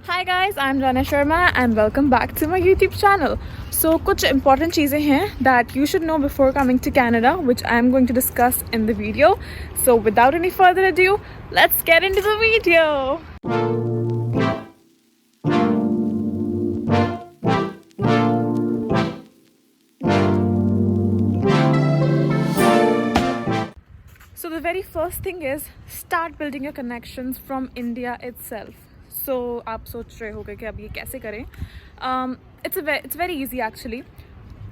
Hi guys, I'm Rana Sharma and welcome back to my YouTube channel. So कुछ important चीज़ें हैं that you should know before coming to Canada, which I'm going to discuss in the video. So without any further ado, let's get into the video. So the very first thing is start building your connections from India itself. So आप सोच रहे होगे कि अब ये कैसे करें? It's very easy actually.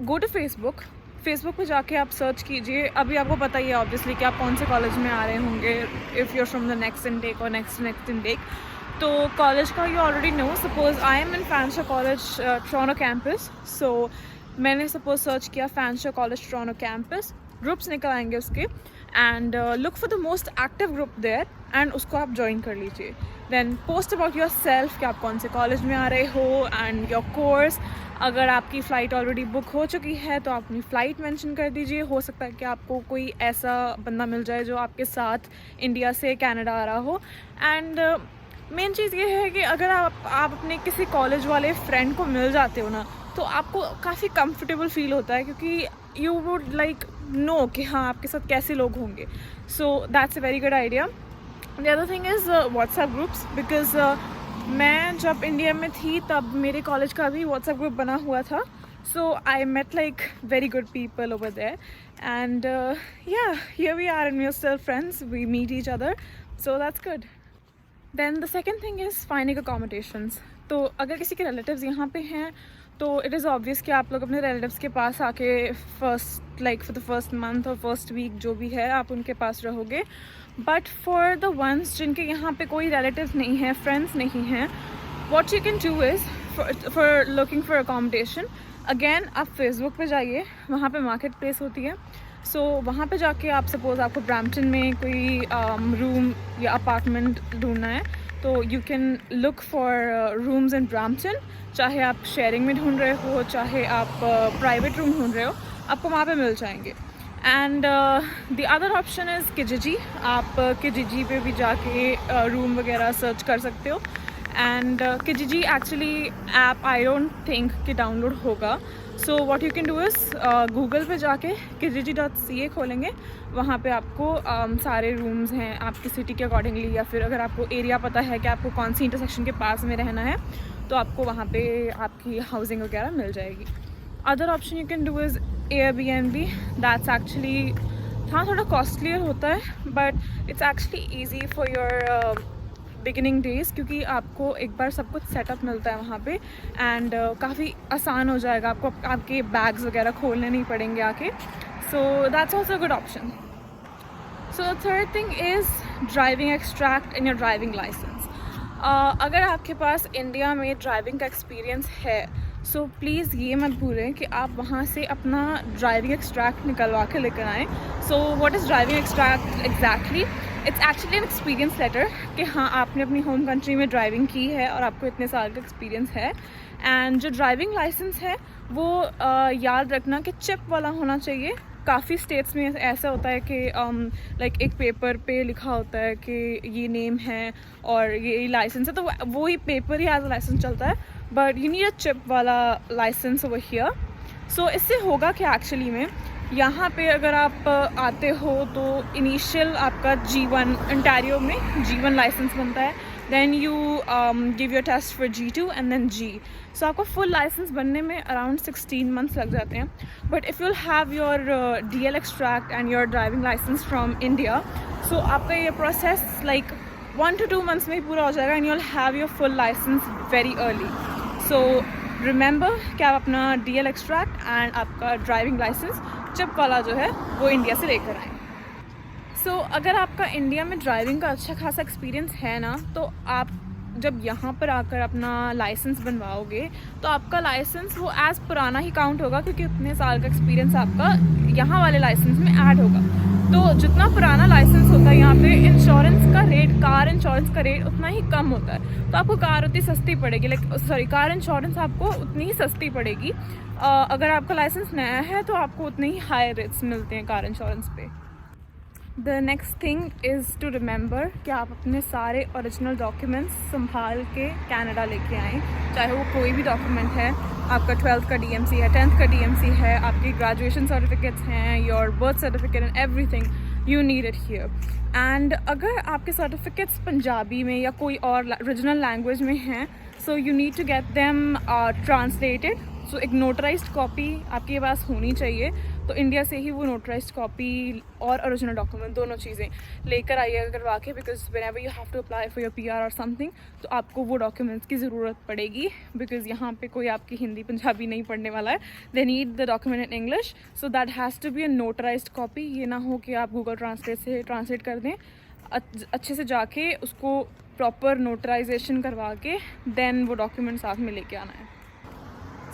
Go to Facebook. Facebook पे जाके आप सर्च कीजिए. अभी आपको पता ही है ऑब्वियसली कि आप कौन से कॉलेज में आ रहे होंगे if you are from the next intake और नेक्स्ट इनटेक. तो कॉलेज का you already know. Suppose I am in Fanshawe college Toronto campus. So मैंने सपोज सर्च किया Fanshawe college Toronto campus. Groups निकल आएंगे उसके and look for the most active group there and उसको आप join कर लीजिए. Then post about yourself कि आप कौन से कॉलेज में आ रहे हो एंड योर कोर्स. अगर आपकी फ़्लाइट ऑलरेडी बुक हो चुकी है तो आप अपनी फ़्लाइट मेंशन कर दीजिए. हो सकता है कि आपको कोई ऐसा बंदा मिल जाए जो आपके साथ इंडिया से कनाडा आ रहा हो. एंड मेन चीज़ ये है कि अगर आप अपने किसी कॉलेज वाले फ्रेंड को मिल जाते हो ना तो आपको काफ़ी कंफर्टेबल फील होता है क्योंकि यू वुड लाइक नो कि हाँ आपके साथ कैसे लोग होंगे. So that's a very good idea. The other thing is WhatsApp groups. Because मैं जब इंडिया में थी तब मेरे कॉलेज का भी व्हाट्सएप ग्रुप बना हुआ था. So I met like very good people over there and yeah, here we are and we are still friends. We meet each other, so that's good. Then the second thing is finding accommodations. तो अगर किसी के relatives यहाँ पे हैं तो it is obvious कि आप लोग अपने रिलेटिव्स के पास आके फॉर द फर्स्ट मंथ और फर्स्ट वीक जो भी है आप उनके पास रहोगे. बट फॉर द वंस जिनके यहाँ पे कोई रिलेटिव्स नहीं है, फ्रेंड्स नहीं हैं, what you can do is for looking for accommodation. Again आप फेसबुक पे जाइए, वहाँ पे मार्केट प्लेस होती है. सो वहाँ पे जाके आप सपोज़ आपको ब्रैम्पटन में कोई रूम या अपार्टमेंट ढूंढना है तो you can look for rooms in Brampton. चाहे आप शेयरिंग में ढूंढ रहे हो, चाहे आप प्राइवेट रूम ढूंढ रहे हो, आपको वहाँ पे मिल जाएंगे. And the other option is Kijiji. आप किजिजी पे भी जाके रूम वगैरह सर्च कर सकते हो. And Kijiji actually app I don't think कि डाउनलोड होगा. So what you can do is Google पे जाके kijiji.ca खोलेंगे. वहाँ पे आपको सारे रूम्स हैं आपकी सिटी के अकॉर्डिंगली, या फिर अगर आपको एरिया पता है कि आपको कौन सी इंटरसेक्शन के पास में रहना है तो आपको वहाँ पे आपकी हाउसिंग वगैरह मिल जाएगी. Other option you can do is Airbnb. That's actually हाँ थोड़ा कॉस्टलियर होता है but it's actually easy for your beginning days क्योंकि आपको एक बार सब कुछ सेटअप मिलता है वहाँ पे एंड काफ़ी आसान हो जाएगा. आपको आपके बैग्स वगैरह खोलने नहीं पड़ेंगे आके. So that's also good option. So the third thing is driving extract in your driving licence. अगर आपके पास इंडिया में ड्राइविंग का एक्सपीरियंस है सो प्लीज़ ये मत भूलें कि आप वहाँ से अपना ड्राइविंग एक्सट्रैक्ट निकलवा के लेकर आएँ. So what is driving extract exactly? It's actually an experience letter कि हाँ आपने अपनी होम कंट्री में ड्राइविंग की है और आपको इतने साल का एक्सपीरियंस है. एंड जो ड्राइविंग लाइसेंस है वो याद रखना कि चिप वाला होना चाहिए. काफ़ी स्टेट्स में ऐसा होता है कि लाइक एक पेपर पे लिखा होता है कि ये नेम है और ये लाइसेंस है तो वो ही पेपर ही एज अ लाइसेंस चलता है. But you need a chip वाला लाइसेंस ओवर हियर. सो इससे होगा कि एक्चुअली में यहाँ पे अगर आप आते हो तो इनिशियल आपका G1 ओंटारियो में G1 लाइसेंस बनता है. Then you give your test for G2 and then G. So आपको फुल लाइसेंस बनने में अराउंड 16 मंथ्स लग जाते हैं. But if you'll have your DL extract and your driving licence from India so आपका ये प्रोसेस लाइक 1 to 2 मंथ्स में ही पूरा हो जाएगा and you'll have your full licence very early. So remember कि आप अपना DL एक्सट्रैक्ट एंड आपका ड्राइविंग लाइसेंस चिप वाला जो है वो इंडिया से लेकर आएँ. सो अगर आपका इंडिया में ड्राइविंग का अच्छा खासा एक्सपीरियंस है ना तो आप जब यहाँ पर आकर अपना लाइसेंस बनवाओगे तो आपका लाइसेंस वो एज़ पुराना ही काउंट होगा क्योंकि उतने साल का एक्सपीरियंस आपका यहाँ वाले लाइसेंस में ऐड होगा. तो जितना पुराना लाइसेंस होता है यहाँ पे इंश्योरेंस का रेट, कार इंश्योरेंस का रेट उतना ही कम होता है. तो आपको कार उतनी सस्ती पड़ेगी, लाइक कार इंश्योरेंस आपको उतनी ही सस्ती पड़ेगी. अगर आपका लाइसेंस नया है तो आपको उतने ही हाई रेट्स मिलते हैं कार इंश्योरेंस पे. The next thing is to remember कि आप अपने सारे ओरिजिनल डॉक्यूमेंट्स संभाल के कनाडा लेके आएँ, चाहे वो कोई भी डॉक्यूमेंट है, आपका 12th का DMC है, 10th का DMC है, आपकी ग्रेजुएशन सर्टिफिकेट्स हैं, your birth certificate and everything, you need it here. And अगर आपके सर्टिफिकेट्स पंजाबी में या कोई और रीजनल लैंग्वेज में हैं, so you need to get them translated. So एक नोटराइज्ड कॉपी आपके पास होनी चाहिए. तो इंडिया से ही वो नोटराइज्ड कॉपी और ओरिजिनल डॉक्यूमेंट दोनों चीज़ें लेकर आइएगा करवा के, because whenever you have to apply for your PR और समथिंग, तो आपको वो डॉक्यूमेंट्स की ज़रूरत पड़ेगी, बिकॉज यहाँ पे कोई आपकी हिंदी पंजाबी नहीं पढ़ने वाला है. They need the document in English, so that has to be a notarized copy. ये ना हो कि आप गूगल ट्रांसलेट से ट्रांसलेट कर दें, अच्छे से जाके उसको प्रॉपर नोटराइजेशन करवा के देन वो डॉक्यूमेंट साथ में लेके आना है.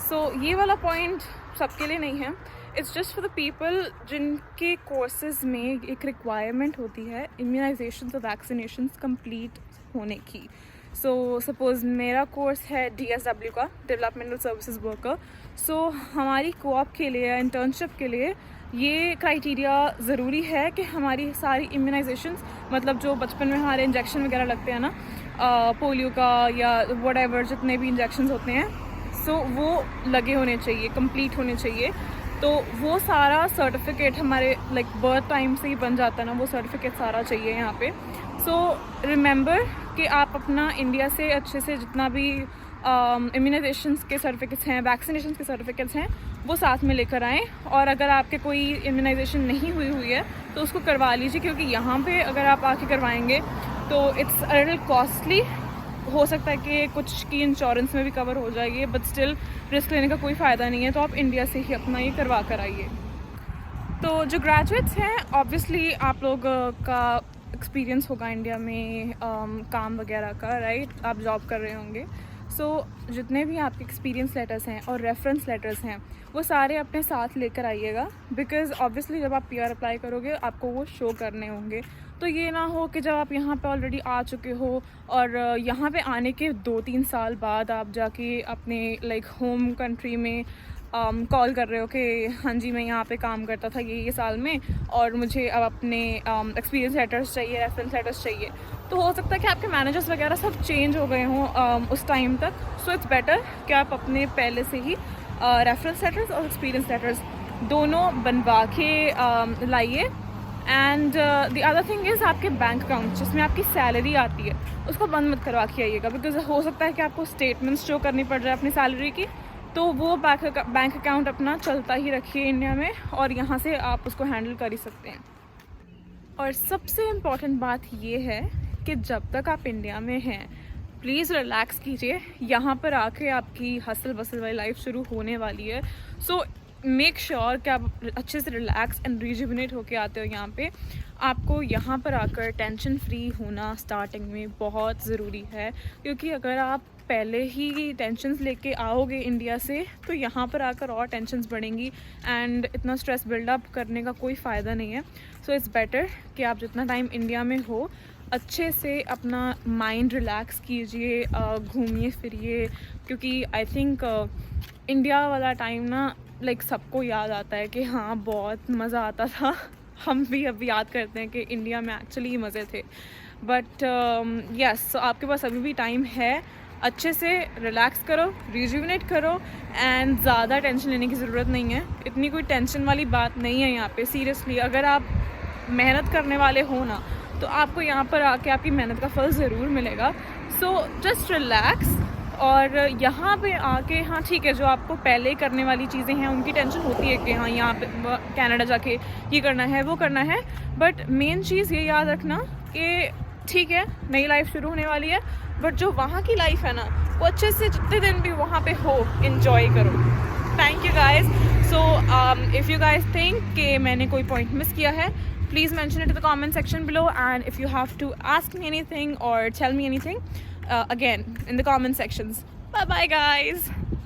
सो ये वाला पॉइंट सबके लिए नहीं है. It's just for the people जिनके कोर्सेज में एक रिक्वायरमेंट होती है इम्यूनाइजेशन और वैक्सीनेशन कंप्लीट होने की. सो सपोज़ मेरा कोर्स है DSW का, डेवलपमेंटल सर्विसेज वर्कर. सो हमारी कोऑप के लिए, इंटर्नशिप के लिए ये क्राइटेरिया ज़रूरी है कि हमारी सारी इम्यूनाइजेशंस, मतलब जो बचपन में हमारे इंजेक्शन वगैरह लगते हैं ना, पोलियो का या व्हाटएवर जितने भी इंजेक्शंस होते हैं, सो वो लगे होने चाहिए, कंप्लीट होने चाहिए. तो वो सारा सर्टिफिकेट हमारे लाइक बर्थ टाइम से ही बन जाता है ना, वो सर्टिफिकेट सारा चाहिए यहाँ पे. सो रिमेंबर कि आप अपना इंडिया से अच्छे से जितना भी इम्यूनाइजेशंस के सर्टिफिकेट्स हैं, वैक्सीनेशन के सर्टिफिकेट्स हैं, वो साथ में लेकर आएँ. और अगर आपके कोई इम्यूनाइजेशन नहीं हुई है तो उसको करवा लीजिए, क्योंकि यहाँ पे अगर आप आके करवाएंगे तो इट्स अ लिटिल कॉस्टली. हो सकता है कि कुछ की इंश्योरेंस में भी कवर हो जाएगी, बट स्टिल रिस्क लेने का कोई फ़ायदा नहीं है. तो आप इंडिया से ही अपना ये करवा कर आइए. तो जो ग्रेजुएट्स हैं, ऑब्वियसली आप लोग का एक्सपीरियंस होगा इंडिया में काम वगैरह का, राइट? आप जॉब कर रहे होंगे. सो जितने भी आपके एक्सपीरियंस लेटर्स हैं और रेफरेंस लेटर्स हैं, वो सारे अपने साथ लेकर आइएगा, बिकॉज़ ऑब्वियसली जब आप PR अप्लाई करोगे आपको वो शो करने होंगे. तो ये ना हो कि जब आप यहाँ पे ऑलरेडी आ चुके हो और यहाँ पे आने के 2-3 साल बाद आप जाके अपने लाइक होम कंट्री में कॉल कर रहे हो कि हाँ जी मैं यहाँ पे काम करता था ये साल में, और मुझे अब अपने एक्सपीरियंस लेटर्स चाहिए, रेफरेंस लेटर्स चाहिए. तो हो सकता है कि आपके मैनेजर्स वगैरह सब चेंज हो गए हों उस टाइम तक. सो इट्स बेटर कि आप अपने पहले से ही रेफरेंस लेटर्स और एक्सपीरियंस लेटर्स दोनों बनवा के लाइए. And the other thing is आपके बैंक अकाउंट जिसमें आपकी सैलरी आती है उसको बंद मत करवा के आइएगा, बिकॉज हो सकता है कि आपको स्टेटमेंट्स शो करनी पड़ जाए अपनी सैलरी की. तो वो बैंक अकाउंट अपना चलता ही रखिए इंडिया में, और यहाँ से आप उसको हैंडल कर ही सकते हैं. और सबसे इम्पॉर्टेंट बात ये है कि जब तक आप इंडिया में हैं प्लीज़ रिलैक्स कीजिए. यहाँ पर आके आपकी हसल बसल वाली लाइफ शुरू होने वाली है. सो मेक श्योर कि आप अच्छे से रिलैक्स एंड रिजुविनेट होके आते हो यहाँ पे. आपको यहाँ पर आकर टेंशन फ्री होना स्टार्टिंग में बहुत ज़रूरी है, क्योंकि अगर आप पहले ही टेंशन्स लेके आओगे इंडिया से तो यहाँ पर आकर और टेंशन्स बढ़ेंगी एंड इतना स्ट्रेस बिल्डअप करने का कोई फ़ायदा नहीं है. सो इट्स बेटर कि आप जितना टाइम इंडिया में हो अच्छे से अपना माइंड रिलैक्स कीजिए, घूमिए फिरिए, क्योंकि आई थिंक इंडिया वाला टाइम ना लाइक सबको याद आता है कि हाँ बहुत मज़ा आता था. हम भी अब याद करते हैं कि इंडिया में एक्चुअली मज़े थे. बट यस, आपके पास अभी भी टाइम है. अच्छे से रिलैक्स करो, रिजुविनेट करो, एंड ज़्यादा टेंशन लेने की ज़रूरत नहीं है. इतनी कोई टेंशन वाली बात नहीं है यहाँ पे. सीरियसली अगर आप मेहनत करने वाले हो ना तो आपको यहाँ पर आके आपकी मेहनत का फल ज़रूर मिलेगा. So just relax. और यहाँ पे आके हाँ ठीक है, जो आपको पहले करने वाली चीज़ें हैं उनकी टेंशन होती है कि हाँ यहाँ पे कनाडा जाके ये करना है वो करना है, बट मेन चीज़ ये याद रखना कि ठीक है नई लाइफ शुरू होने वाली है, बट जो वहाँ की लाइफ है ना वो अच्छे से जितने दिन भी वहाँ पे हो इन्जॉय करो. Thank you guys. So if you guys think कि मैंने कोई पॉइंट मिस किया है, please mention it in the comment section below, and if you have to ask me anything or tell me anything, again in the comment sections. Bye bye guys.